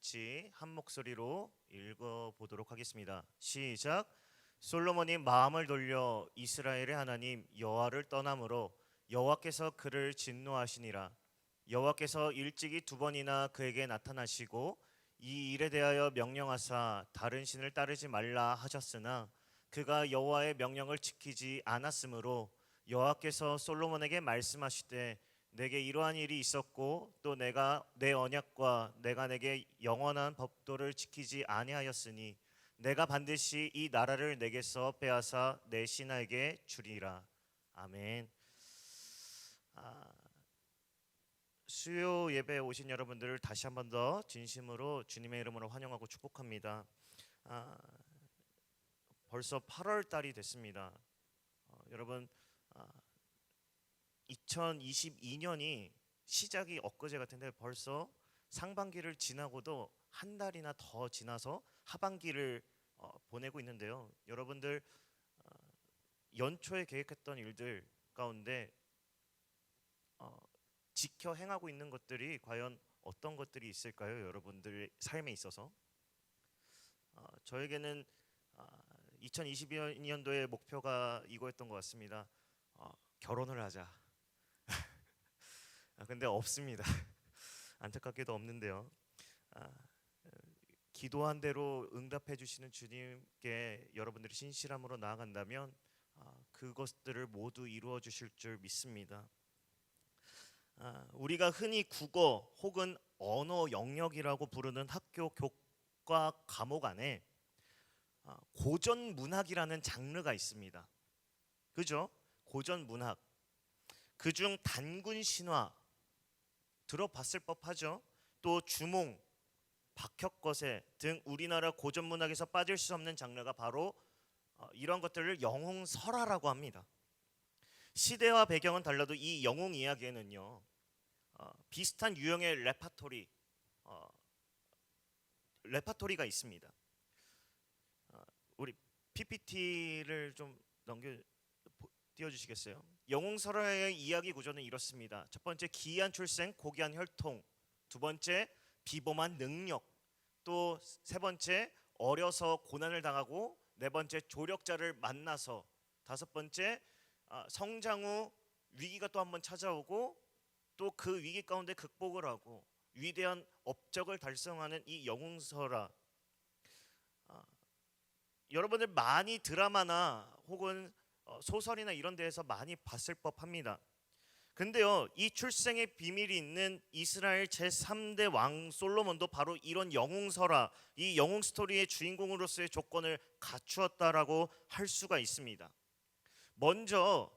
같이 한 목소리로 읽어보도록 하겠습니다. 시작. 솔로몬이 마음을 돌려 이스라엘의 하나님 여호와를 떠남으로 여호와께서 그를 진노하시니라. 여호와께서 일찍이 두 번이나 그에게 나타나시고 이 일에 대하여 명령하사 다른 신을 따르지 말라 하셨으나 그가 여호와의 명령을 지키지 않았으므로 여호와께서 솔로몬에게 말씀하시되 내게 이러한 일이 있었고 또 내가 내 언약과 내가 내게 영원한 법도를 지키지 아니하였으니 내가 반드시 이 나라를 내게서 빼앗아 내 신하에게 주리라. 아멘. 수요 예배에 오신 여러분들을 다시 한 번 더 진심으로 주님의 이름으로 환영하고 축복합니다. 벌써 8월 달이 됐습니다. 여러분 2022년이 시작이 엊그제 같은데 벌써 상반기를 지나고도 한 달이나 더 지나서 하반기를 보내고 있는데요. 여러분들 연초에 계획했던 일들 가운데 지켜 행하고 있는 것들이 과연 어떤 것들이 있을까요? 여러분들의 삶에 있어서 저에게는 2022년도의 목표가 이거였던 것 같습니다. 결혼을 하자. 근데 없습니다. 안타깝게도 없는데요. 기도한 대로 응답해 주시는 주님께 여러분들이 신실함으로 나아간다면 그것들을 모두 이루어 주실 줄 믿습니다. 우리가 흔히 국어 혹은 언어 영역이라고 부르는 학교 교과 과목 안에 고전 문학이라는 장르가 있습니다. 그죠? 고전 문학. 그중 단군 신화 들어봤을 법하죠. 또 주몽, 박혁거세 등 우리나라 고전 문학에서 빠질 수 없는 장르가 바로 이런 것들을 영웅설화라고 합니다. 시대와 배경은 달라도 이 영웅 이야기에는요 비슷한 유형의 레파토리가 있습니다. 우리 PPT를 좀 띄워주시겠어요? 영웅설화의 이야기 구조는 이렇습니다. 첫 번째 기이한 출생, 고귀한 혈통. 두 번째 비범한 능력. 또 세 번째 어려서 고난을 당하고. 네 번째 조력자를 만나서. 다섯 번째 성장 후 위기가 또 한 번 찾아오고 또 그 위기 가운데 극복을 하고 위대한 업적을 달성하는 이 영웅설화. 여러분들 많이 드라마나 혹은 소설이나 이런 데에서 많이 봤을 법합니다. 근데요 이 출생의 비밀이 있는 이스라엘 제3대 왕 솔로몬도 바로 이런 영웅설화, 이 영웅 스토리의 주인공으로서의 조건을 갖추었다라고 할 수가 있습니다. 먼저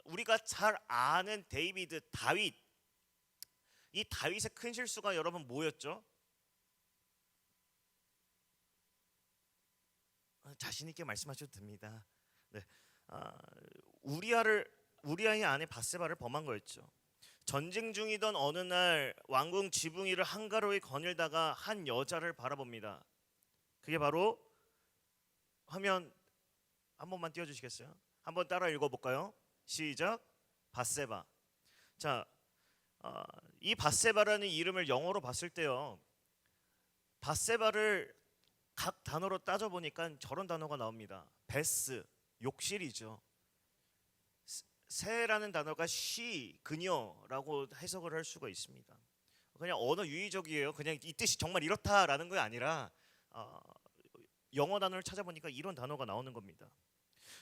우리가 잘 아는 다윗. 이 다윗의 큰 실수가 여러분 뭐였죠? 자신 있게 말씀하셔도 됩니다. 네, 우리아의 아내 바세바를 범한 거였죠. 전쟁 중이던 어느 날 왕궁 지붕 위를 한가로이 거닐다가 한 여자를 바라봅니다. 그게 바로 화면 한 번만 띄워주시겠어요? 한번 따라 읽어볼까요? 시작. 바세바. 자, 이 바세바라는 이름을 영어로 봤을 때요, 바세바를 각 단어로 따져보니까 저런 단어가 나옵니다. 베스, 욕실이죠. 새라는 단어가 she, 그녀라고 해석을 할 수가 있습니다. 그냥 언어 유의적이에요. 그냥 이 뜻이 정말 이렇다라는 게 아니라 영어 단어를 찾아보니까 이런 단어가 나오는 겁니다.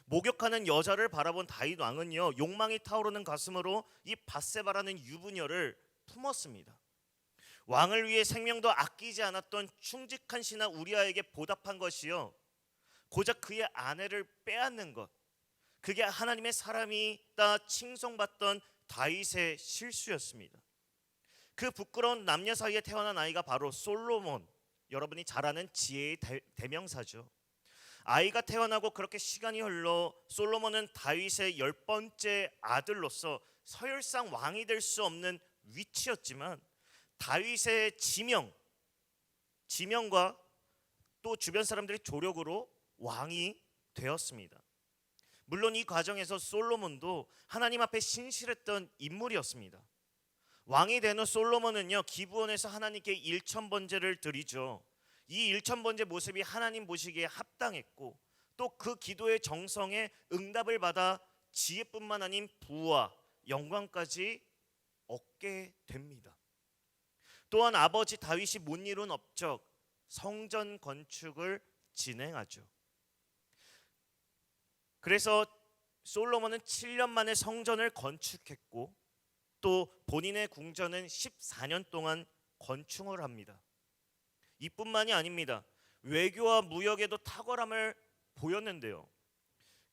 목욕하는 여자를 바라본 다윗 왕은요 욕망이 타오르는 가슴으로 이 바세바라는 유부녀를 품었습니다. 왕을 위해 생명도 아끼지 않았던 충직한 신하 우리아에게 보답한 것이요 고작 그의 아내를 빼앗는 것, 그게 하나님의 사람이다 칭송받던 다윗의 실수였습니다. 그 부끄러운 남녀 사이에 태어난 아이가 바로 솔로몬, 여러분이 잘 아는 지혜의 대명사죠. 아이가 태어나고 그렇게 시간이 흘러 솔로몬은 다윗의 10번째 아들로서 서열상 왕이 될 수 없는 위치였지만 다윗의 지명과 또 주변 사람들의 조력으로 왕이 되었습니다. 물론 이 과정에서 솔로몬도 하나님 앞에 신실했던 인물이었습니다. 왕이 된 후 솔로몬은요 기브온에서 하나님께 일천번제를 드리죠. 이 일천번제 모습이 하나님 보시기에 합당했고 또 그 기도의 정성에 응답을 받아 지혜뿐만 아닌 부와 영광까지 얻게 됩니다. 또한 아버지 다윗이 못 이룬 업적 성전 건축을 진행하죠. 그래서 솔로몬은 7년 만에 성전을 건축했고 또 본인의 궁전은 14년 동안 건축을 합니다. 이뿐만이 아닙니다. 외교와 무역에도 탁월함을 보였는데요.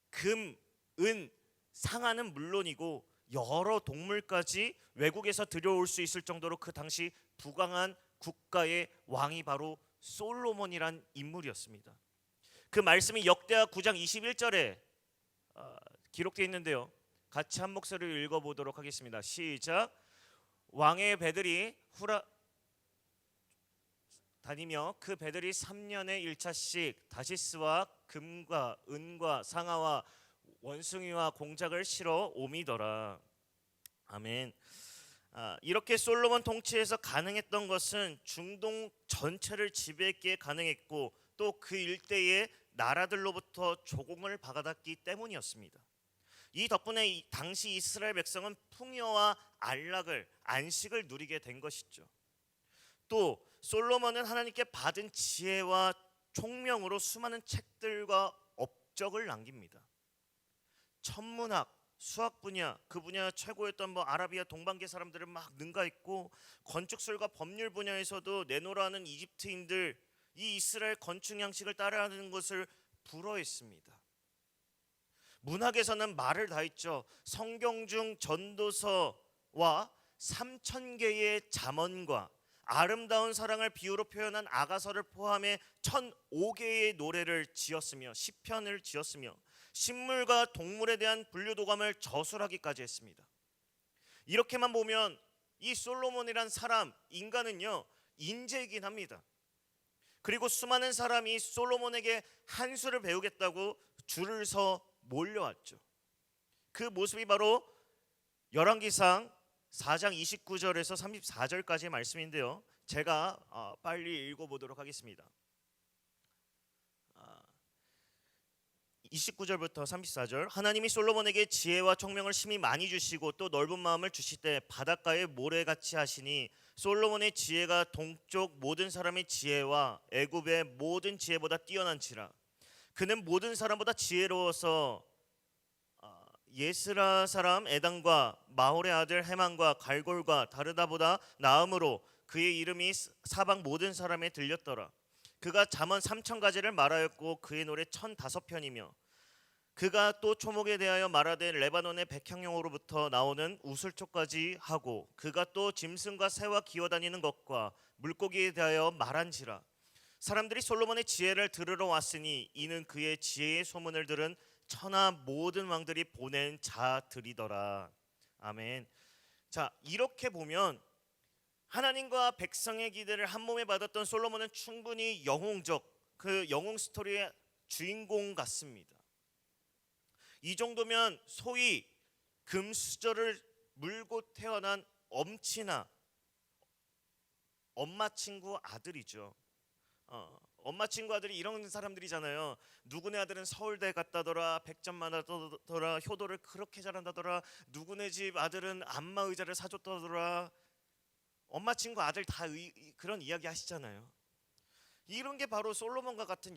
금, 은, 상아는 물론이고 여러 동물까지 외국에서 들여올 수 있을 정도로 그 당시 부강한 국가의 왕이 바로 솔로몬이란 인물이었습니다. 그 말씀이 역대하 9장 21절에 기록되어 있는데요. 같이 한 목소리로 읽어보도록 하겠습니다. 시작. 왕의 배들이 다니며 그 배들이 3년에 1차씩 다시스와 금과 은과 상아와 원숭이와 공작을 실어 오미더라. 아멘. 이렇게 솔로몬 통치에서 가능했던 것은 중동 전체를 지배했기에 가능했고 또 그 일대의 나라들로부터 조공을 받았기 때문이었습니다. 이 덕분에 당시 이스라엘 백성은 풍요와 안식을 누리게 된 것이죠. 또 솔로몬은 하나님께 받은 지혜와 총명으로 수많은 책들과 업적을 남깁니다. 천문학, 수학 분야, 그 분야 최고였던 아라비아 동방계 사람들은 막 능가했고 건축술과 법률 분야에서도 내노라는 이집트인들 이 이스라엘 건축 양식을 따라하는 것을 부러워했습니다. 문학에서는 말을 다 했죠. 성경 중 전도서와 3,000개의 잠언과 아름다운 사랑을 비유로 표현한 아가서를 포함해 1,005개의 노래를 지었으며 시편을 지었으며 식물과 동물에 대한 분류도감을 저술하기까지 했습니다. 이렇게만 보면 이 솔로몬이란 사람, 인간은요 인재이긴 합니다. 그리고 수많은 사람이 솔로몬에게 한 수를 배우겠다고 줄을 서 몰려왔죠. 그 모습이 바로 열왕기상 4장 29절에서 34절까지의 말씀인데요. 제가 빨리 읽어보도록 하겠습니다. 29절부터 34절. 하나님이 솔로몬에게 지혜와 총명을 심히 많이 주시고 또 넓은 마음을 주시되 바닷가에 모래같이 하시니 솔로몬의 지혜가 동쪽 모든 사람의 지혜와 애굽의 모든 지혜보다 뛰어난지라. 그는 모든 사람보다 지혜로워서 예스라 사람 에단과 마홀의 아들 헤만과 갈골과 다르다보다 나음으로 그의 이름이 사방 모든 사람에 들렸더라. 그가 잠언 3,000가지를 말하였고 그의 노래 1,005편이며 그가 또 초목에 대하여 말하되 레바논의 백향용으로부터 나오는 우슬초까지 하고 그가 또 짐승과 새와 기어다니는 것과 물고기에 대하여 말한지라. 사람들이 솔로몬의 지혜를 들으러 왔으니 이는 그의 지혜의 소문을 들은 천하 모든 왕들이 보낸 자들이더라. 아멘. 자, 이렇게 보면 하나님과 백성의 기대를 한 몸에 받았던 솔로몬은 충분히 그 영웅 스토리의 주인공 같습니다. 이 정도면 소위 금수저를 물고 태어난 엄친아, 엄마 친구 아들이죠. 엄마 친구 아들이 이런 사람들이잖아요. 누구네 아들은 서울대 갔다더라, 100점 맞았다더라, 효도를 그렇게 잘한다더라, 누구네 집 아들은 안마 의자를 사줬다더라. 엄마 친구 아들 다 그런 이야기 하시잖아요. 이런 게 바로 솔로몬과 같은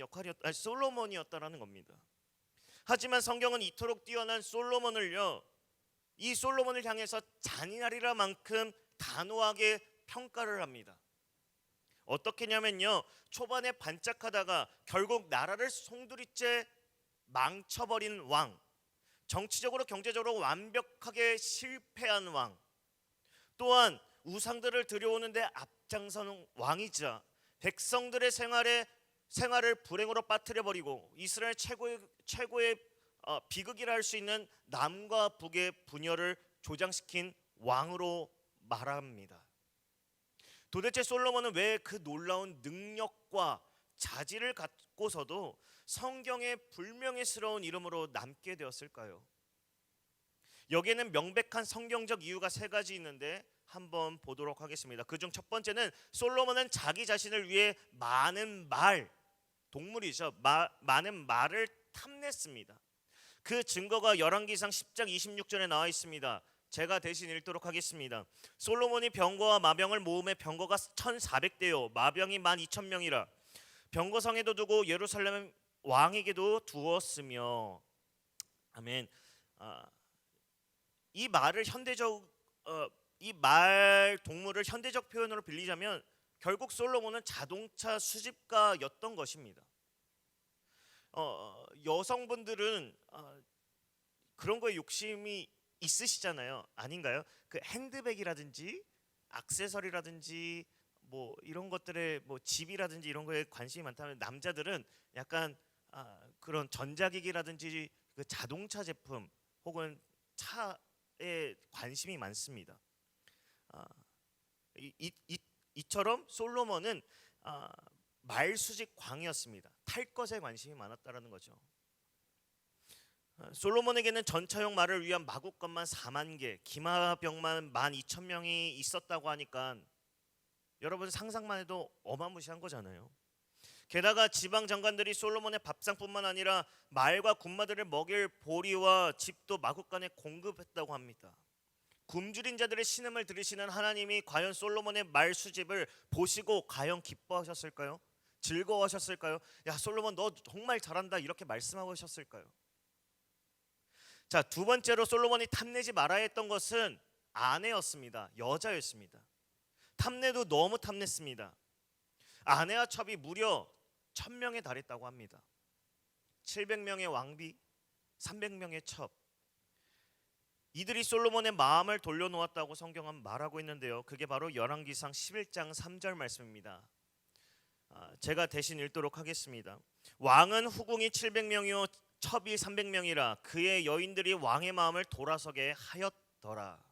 솔로몬이었다라는 겁니다. 하지만 성경은 이토록 뛰어난 이 솔로몬을 향해서 잔인하리라 만큼 단호하게 평가를 합니다. 어떻게냐면요, 초반에 반짝하다가 결국 나라를 송두리째 망쳐버린 왕, 정치적으로 경제적으로 완벽하게 실패한 왕, 또한 우상들을 들여오는데 앞장서는 왕이자 백성들의 생활을 불행으로 빠뜨려버리고 이스라엘 최고의 비극이라 할 수 있는 남과 북의 분열을 조장시킨 왕으로 말합니다. 도대체 솔로몬은 왜 그 놀라운 능력과 자질을 갖고서도 성경의 불명예스러운 이름으로 남게 되었을까요? 여기에는 명백한 성경적 이유가 세 가지 있는데 한번 보도록 하겠습니다. 그중 첫 번째는 솔로몬은 자기 자신을 위해 많은 동물이죠. 많은 말을 탐냈습니다. 그 증거가 열왕기상 10장 26절에 나와 있습니다. 제가 대신 읽도록 하겠습니다. 솔로몬이 병거와 마병을 모음에 병거가 1,400대요 마병이 12,000명이라 병거성에도 두고 예루살렘 왕에게도 두었으며. 아멘. 이 말을 이 말 동물을 현대적 표현으로 빌리자면 결국 솔로몬은 자동차 수집가였던 것입니다. 여성분들은 그런 거에 욕심이 있으시잖아요. 아닌가요? 그 핸드백이라든지 액세서리라든지 뭐 이런 것들에 뭐 집이라든지 이런 거에 관심이 많다면, 남자들은 약간 그런 전자기기라든지 그 자동차 제품 혹은 차에 관심이 많습니다. 이처럼 솔로몬은 말수집 광이었습니다. 탈 것에 관심이 많았다라는 거죠. 솔로몬에게는 전차용 말을 위한 마구간만 4만 개, 기마병만 12,000명이 있었다고 하니까 여러분 상상만 해도 어마무시한 거잖아요. 게다가 지방 장관들이 솔로몬의 밥상뿐만 아니라 말과 군마들을 먹일 보리와 집도 마구간에 공급했다고 합니다. 굶주린 자들의 신음을 들으시는 하나님이 과연 솔로몬의 말 수집을 보시고 과연 기뻐하셨을까요? 즐거워하셨을까요? 야, 솔로몬 너 정말 잘한다 이렇게 말씀하고 하셨을까요? 자, 두 번째로 솔로몬이 탐내지 말아야 했던 것은 아내였습니다. 여자였습니다. 탐내도 너무 탐냈습니다. 아내와 첩이 무려 1,000명에 달했다고 합니다. 700명의 왕비, 300명의 첩. 이들이 솔로몬의 마음을 돌려놓았다고 성경은 말하고 있는데요. 그게 바로 열왕기상 11장 3절 말씀입니다. 제가 대신 읽도록 하겠습니다. 왕은 후궁이 700명이요 첩이 300명이라 그의 여인들이 왕의 마음을 돌아서게 하였더라.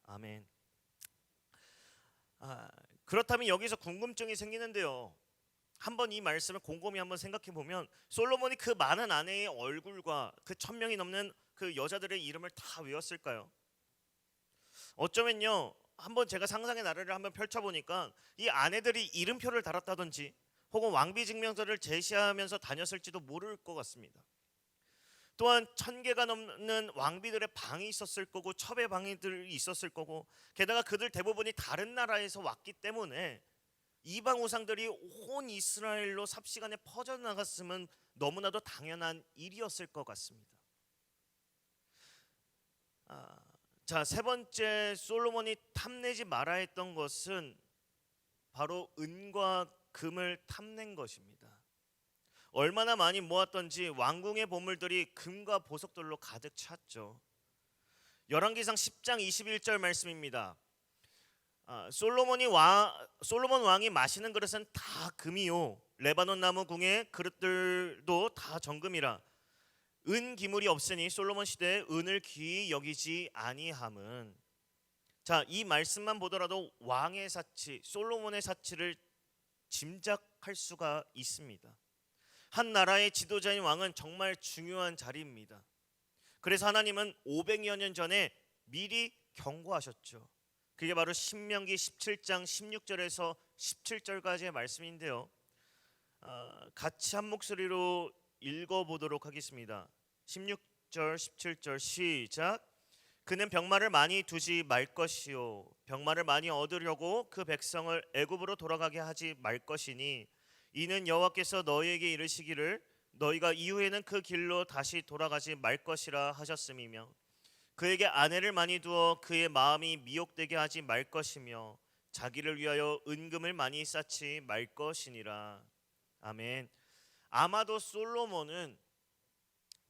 아멘. 그렇다면 여기서 궁금증이 생기는데요. 한번 이 말씀을 곰곰이 한번 생각해 보면 솔로몬이 그 많은 아내의 얼굴과 그 1,000명이 넘는 그 여자들의 이름을 다 외웠을까요? 어쩌면요, 한번 제가 상상의 나래를 한번 펼쳐보니까 이 아내들이 이름표를 달았다든지 혹은 왕비 증명서를 제시하면서 다녔을지도 모를 것 같습니다. 또한 1,000개가 넘는 왕비들의 방이 있었을 거고 첩의 방이들이 있었을 거고, 게다가 그들 대부분이 다른 나라에서 왔기 때문에 이방 우상들이 온 이스라엘로 삽시간에 퍼져나갔으면 너무나도 당연한 일이었을 것 같습니다. 자, 세 번째 솔로몬이 탐내지 말아야 했던 것은 바로 은과 금을 탐낸 것입니다. 얼마나 많이 모았던지 왕궁의 보물들이 금과 보석들로 가득 찼죠. 열왕기상 10장 21절 말씀입니다. 솔로몬 왕이 마시는 그릇은 다 금이요 레바논 나무 궁의 그릇들도 다 정금이라 은 기물이 없으니 솔로몬 시대에 은을 귀히 여기지 아니함은. 자, 이 말씀만 보더라도 왕의 사치, 솔로몬의 사치를 짐작할 수가 있습니다. 한 나라의 지도자인 왕은 정말 중요한 자리입니다. 그래서 하나님은 500여 년 전에 미리 경고하셨죠. 그게 바로 신명기 17장 16절에서 17절까지의 말씀인데요. 같이 한 목소리로 읽어보도록 하겠습니다. 16절 17절 시작. 그는 병마를 많이 두지 말 것이요 병마를 많이 얻으려고 그 백성을 애굽으로 돌아가게 하지 말 것이니 이는 여호와께서 너희에게 이르시기를 너희가 이후에는 그 길로 다시 돌아가지 말 것이라 하셨음이며 그에게 아내를 많이 두어 그의 마음이 미혹되게 하지 말 것이며 자기를 위하여 은금을 많이 쌓지 말 것이니라. 아멘. 아마도 솔로몬은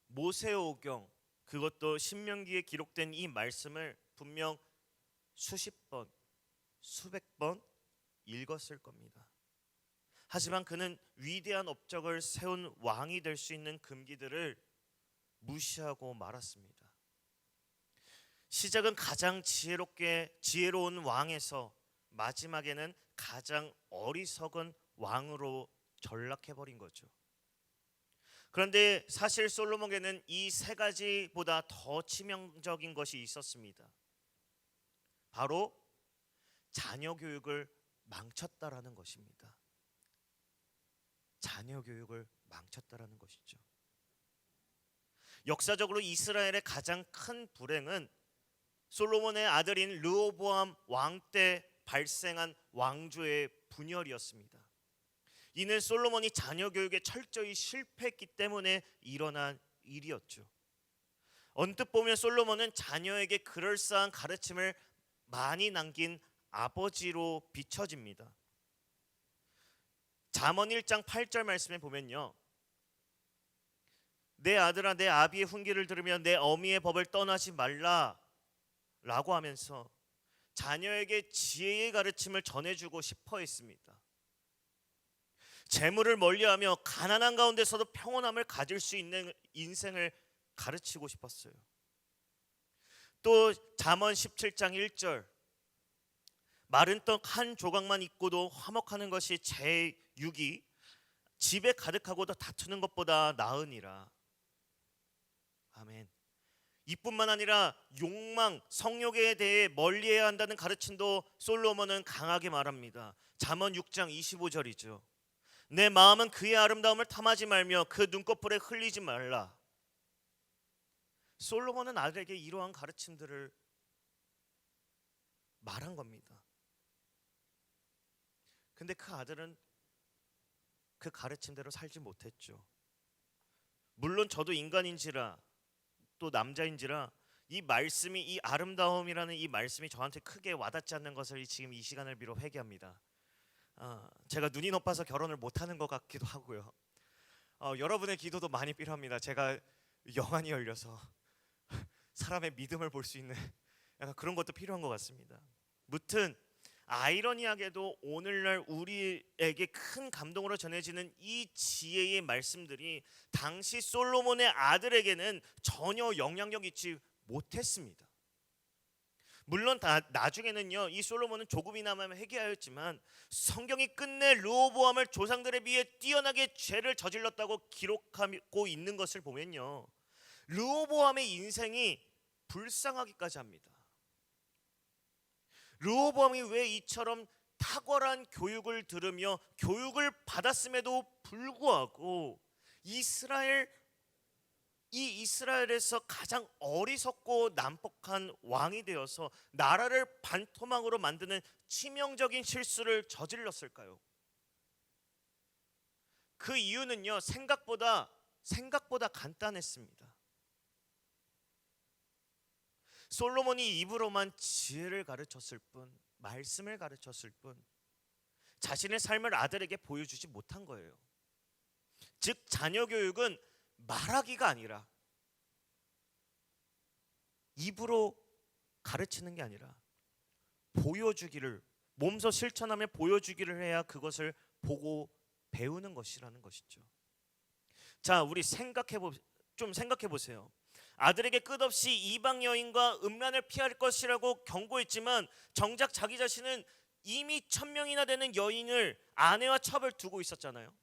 모세오경, 그것도 신명기에 기록된 이 말씀을 분명 수십 번, 수백 번 읽었을 겁니다. 하지만 그는 위대한 업적을 세운 왕이 될 수 있는 금기들을 무시하고 말았습니다. 시작은 가장 지혜로운 왕에서 마지막에는 가장 어리석은 왕으로 전락해버린 거죠. 그런데 사실 솔로몬에게는 이 세 가지보다 더 치명적인 것이 있었습니다. 바로 자녀 교육을 망쳤다라는 것입니다. 자녀 교육을 망쳤다라는 것이죠. 역사적으로 이스라엘의 가장 큰 불행은 솔로몬의 아들인 르호보암 왕 때 발생한 왕조의 분열이었습니다. 이는 솔로몬이 자녀 교육에 철저히 실패했기 때문에 일어난 일이었죠. 언뜻 보면 솔로몬은 자녀에게 그럴싸한 가르침을 많이 남긴 아버지로 비춰집니다. 잠언 1장 8절 말씀에 보면요, 내 아들아 내 아비의 훈계를 들으며 내 어미의 법을 떠나지 말라 라고 하면서 자녀에게 지혜의 가르침을 전해주고 싶어 했습니다. 재물을 멀리하며 가난한 가운데서도 평온함을 가질 수 있는 인생을 가르치고 싶었어요. 또 잠언 17장 1절, 마른 떡 한 조각만 있고도 화목하는 것이 제 육이 집에 가득하고도 다투는 것보다 나으니라. 아멘. 이뿐만 아니라 욕망, 성욕에 대해 멀리해야 한다는 가르침도 솔로몬은 강하게 말합니다. 잠언 6장 25절이죠. 내 마음은 그의 아름다움을 탐하지 말며 그 눈꺼풀에 흘리지 말라. 솔로몬은 아들에게 이러한 가르침들을 말한 겁니다. 근데 그 아들은 그 가르침대로 살지 못했죠. 물론 저도 인간인지라 또 남자인지라 이 말씀이, 이 아름다움이라는 이 말씀이 저한테 크게 와닿지 않는 것을 지금 이 시간을 빌어 회개합니다. 제가 눈이 높아서 결혼을 못하는 것 같기도 하고요. 여러분의 기도도 많이 필요합니다. 제가 영안이 열려서 사람의 믿음을 볼 수 있는 약간 그런 것도 필요한 것 같습니다. 무튼 아이러니하게도 오늘날 우리에게 큰 감동으로 전해지는 이 지혜의 말씀들이 당시 솔로몬의 아들에게는 전혀 영향력 있지 못했습니다. 물론 나중에는요, 이 솔로몬은 조금이나마 회개하였지만 성경이 끝내 르호보암을 조상들에 비해 뛰어나게 죄를 저질렀다고 기록하고 있는 것을 보면요, 르호보암의 인생이 불쌍하기까지 합니다. 르호보암이 왜 이처럼 탁월한 교육을 들으며 교육을 받았음에도 불구하고 이스라엘에서 가장 어리석고 난폭한 왕이 되어서 나라를 반토막으로 만드는 치명적인 실수를 저질렀을까요? 그 이유는요, 생각보다 간단했습니다. 솔로몬이 입으로만 지혜를 가르쳤을 뿐, 말씀을 가르쳤을 뿐, 자신의 삶을 아들에게 보여주지 못한 거예요. 즉 자녀 교육은 말하기가 아니라, 입으로 가르치는 게 아니라 보여주기를, 몸소 실천하며 보여주기를 해야 그것을 보고 배우는 것이라는 것이죠. 자, 우리 좀 생각해 보세요. 아들에게 끝없이 이방 여인과 음란을 피할 것이라고 경고했지만 정작 자기 자신은 이미 1000명이나 되는 여인을 아내와 첩을 두고 있었잖아요.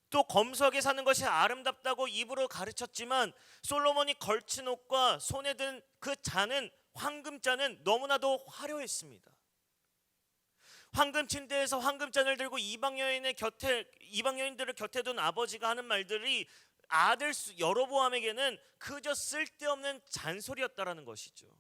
또 검소하게 사는 것이 아름답다고 입으로 가르쳤지만 솔로몬이 걸친 옷과 손에 든 그 잔은, 황금잔은 너무나도 화려했습니다. 황금 침대에서 황금잔을 들고 이방 여인들을 곁에 둔 아버지가 하는 말들이 아들 여로보암에게는 그저 쓸데없는 잔소리였다라는 것이죠.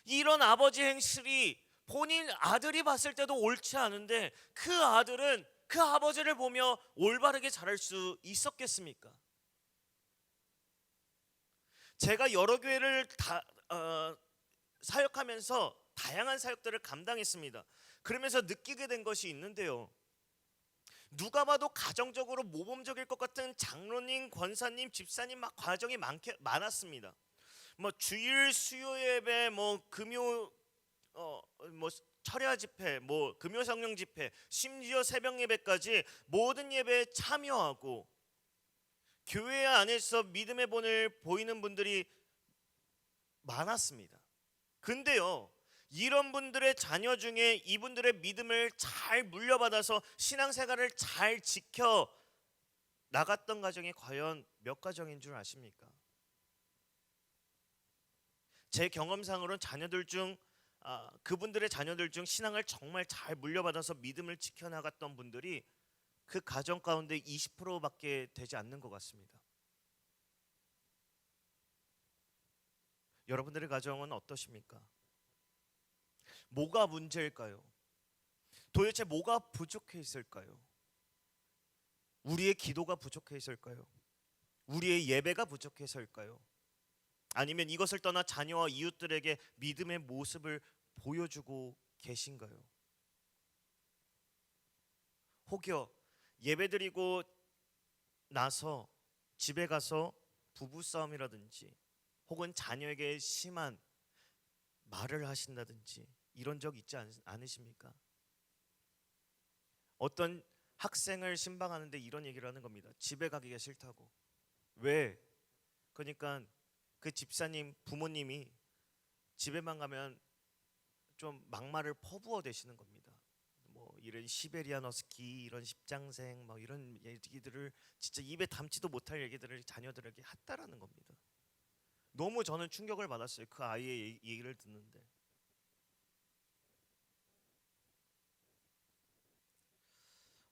이런 아버지 행실이 본인 아들이 봤을 때도 옳지 않은데 그 아들은 그 아버지를 보며 올바르게 자랄 수 있었겠습니까? 제가 여러 교회를 사역하면서 다양한 사역들을 감당했습니다. 그러면서 느끼게 된 것이 있는데요, 누가 봐도 가정적으로 모범적일 것 같은 장로님, 권사님, 집사님 막 과정이 많았습니다. 뭐 주일 수요 예배, 뭐 금요 뭐 철야 집회, 뭐 금요 성령 집회, 심지어 새벽 예배까지 모든 예배에 참여하고 교회 안에서 믿음의 본을 보이는 분들이 많았습니다. 근데요, 이런 분들의 자녀 중에 이분들의 믿음을 잘 물려받아서 신앙생활을 잘 지켜 나갔던 가정이 과연 몇 가정인 줄 아십니까? 제 경험상으로는 자녀들 중 그분들의 자녀들 중 신앙을 정말 잘 물려받아서 믿음을 지켜나갔던 분들이 그 가정 가운데 20%밖에 되지 않는 것 같습니다. 여러분들의 가정은 어떠십니까? 뭐가 문제일까요? 도대체 뭐가 부족해 있을까요? 우리의 기도가 부족해 있을까요? 우리의 예배가 부족해서일까요? 아니면 이것을 떠나 자녀와 이웃들에게 믿음의 모습을 보여주고 계신가요? 혹여 예배드리고 나서 집에 가서 부부싸움이라든지 혹은 자녀에게 심한 말을 하신다든지 이런 적 있지 않으십니까? 어떤 학생을 신방하는데 이런 얘기를 하는 겁니다. 집에 가기가 싫다고. 왜? 그러니까 그 집사님 부모님이 집에만 가면 좀 막말을 퍼부어 대시는 겁니다. 뭐 이런 시베리안 허스키 이런 십장생 막 이런 얘기들을 진짜 입에 담지도 못할 얘기들을 자녀들에게 했다라는 겁니다. 너무 저는 충격을 받았어요. 그 아이의 얘기를 듣는데.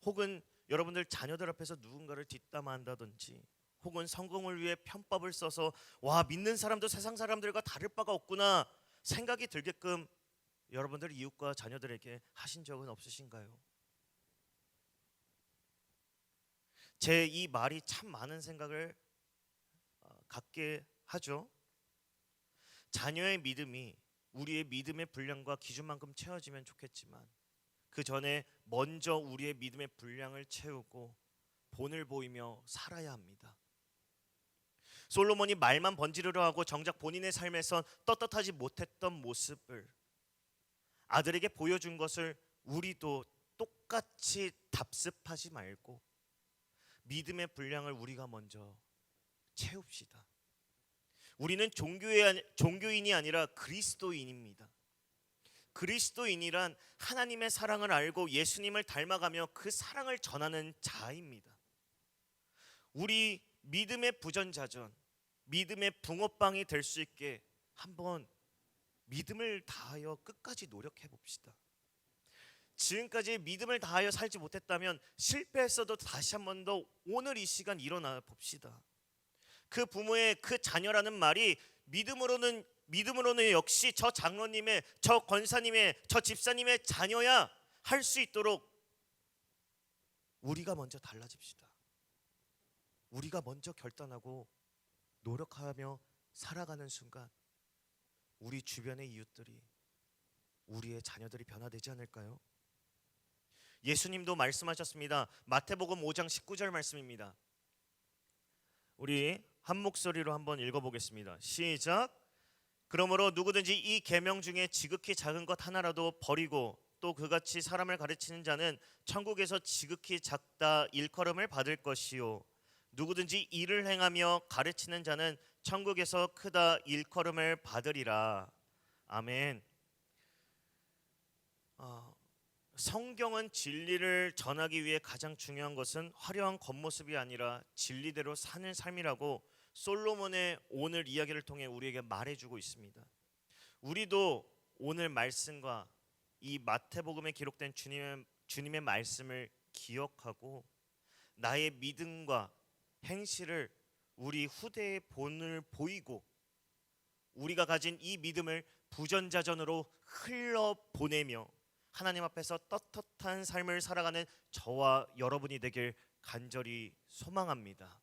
혹은 여러분들 자녀들 앞에서 누군가를 뒷담화한다든지 혹은 성공을 위해 편법을 써서 와 믿는 사람도 세상 사람들과 다를 바가 없구나 생각이 들게끔 여러분들 이웃과 자녀들에게 하신 적은 없으신가요? 제 이 말이 참 많은 생각을 갖게 하죠. 자녀의 믿음이 우리의 믿음의 분량과 기준만큼 채워지면 좋겠지만 그 전에 먼저 우리의 믿음의 분량을 채우고 본을 보이며 살아야 합니다. 솔로몬이 말만 번지르르 하고 정작 본인의 삶에선 떳떳하지 못했던 모습을 아들에게 보여준 것을 우리도 똑같이 답습하지 말고 믿음의 분량을 우리가 먼저 채웁시다. 우리는 종교인이 아니라 그리스도인입니다. 그리스도인이란 하나님의 사랑을 알고 예수님을 닮아가며 그 사랑을 전하는 자입니다. 우리 믿음의 부전자전, 믿음의 붕어빵이 될 수 있게 한번 믿음을 다하여 끝까지 노력해 봅시다. 지금까지 믿음을 다하여 살지 못했다면 실패했어도 다시 한 번 더 오늘 이 시간 일어나 봅시다. 그 부모의 그 자녀라는 말이 믿음으로는 역시 저 장로님의, 저 권사님의, 저 집사님의 자녀야 할 수 있도록 우리가 먼저 달라집시다. 우리가 먼저 결단하고 노력하며 살아가는 순간 우리 주변의 이웃들이 우리의 자녀들이 변화되지 않을까요? 예수님도 말씀하셨습니다. 마태복음 5장 19절 말씀입니다. 우리 한 목소리로 한번 읽어보겠습니다. 시작. 그러므로 누구든지 이 계명 중에 지극히 작은 것 하나라도 버리고 또 그같이 사람을 가르치는 자는 천국에서 지극히 작다 일컬음을 받을 것이요 누구든지 이를 행하며 가르치는 자는 천국에서 크다 일컬음을 받으리라. 아멘. 성경은 진리를 전하기 위해 가장 중요한 것은 화려한 겉모습이 아니라 진리대로 사는 삶이라고 솔로몬의 오늘 이야기를 통해 우리에게 말해주고 있습니다. 우리도 오늘 말씀과 이 마태복음에 기록된 주님의 말씀을 기억하고 나의 믿음과 행실을 우리 후대의 본을 보이고 우리가 가진 이 믿음을 부전자전으로 흘러보내며 하나님 앞에서 떳떳한 삶을 살아가는 저와 여러분이 되길 간절히 소망합니다.